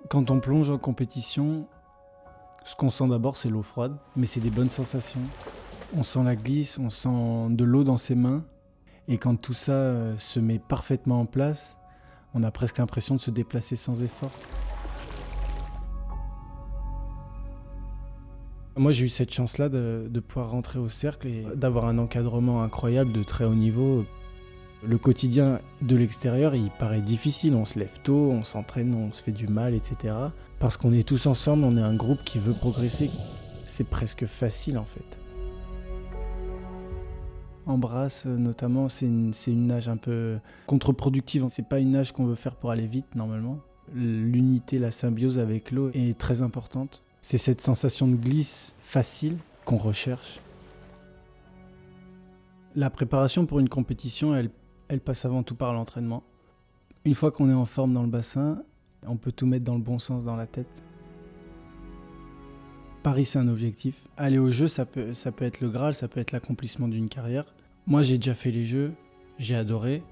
Quand on plonge en compétition, ce qu'on sent d'abord, c'est l'eau froide, mais c'est des bonnes sensations. On sent la glisse, on sent de l'eau dans ses mains, et quand tout ça se met parfaitement en place, on a presque l'impression de se déplacer sans effort. Moi, j'ai eu cette chance-là de pouvoir rentrer au cercle et d'avoir un encadrement incroyable de très haut niveau. Le quotidien de l'extérieur, il paraît difficile. On se lève tôt, on s'entraîne, on se fait du mal, etc. Parce qu'on est tous ensemble, on est un groupe qui veut progresser. C'est presque facile, en fait. En brasse, notamment, c'est une nage un peu contre-productive. C'est pas une nage qu'on veut faire pour aller vite, normalement. L'unité, la symbiose avec l'eau est très importante. C'est cette sensation de glisse facile qu'on recherche. La préparation pour une compétition, elle passe avant tout par l'entraînement. Une fois qu'on est en forme dans le bassin, on peut tout mettre dans le bon sens dans la tête. Paris, c'est un objectif. Aller aux Jeux, ça peut être le Graal, ça peut être l'accomplissement d'une carrière. Moi, j'ai déjà fait les Jeux, j'ai adoré.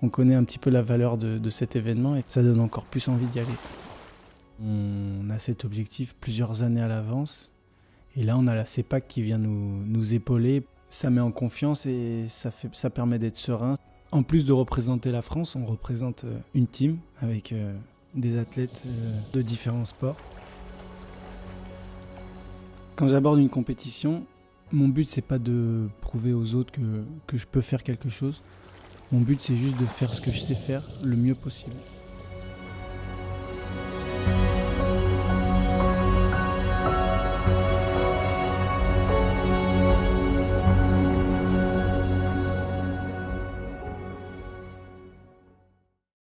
On connaît un petit peu la valeur de cet événement et ça donne encore plus envie d'y aller. On a cet objectif plusieurs années à l'avance. Et là, on a la CEPAC qui vient nous épauler. Ça met en confiance et ça permet d'être serein. En plus de représenter la France, on représente une team avec des athlètes de différents sports. Quand j'aborde une compétition, mon but, c'est pas de prouver aux autres que je peux faire quelque chose. Mon but, c'est juste de faire ce que je sais faire le mieux possible.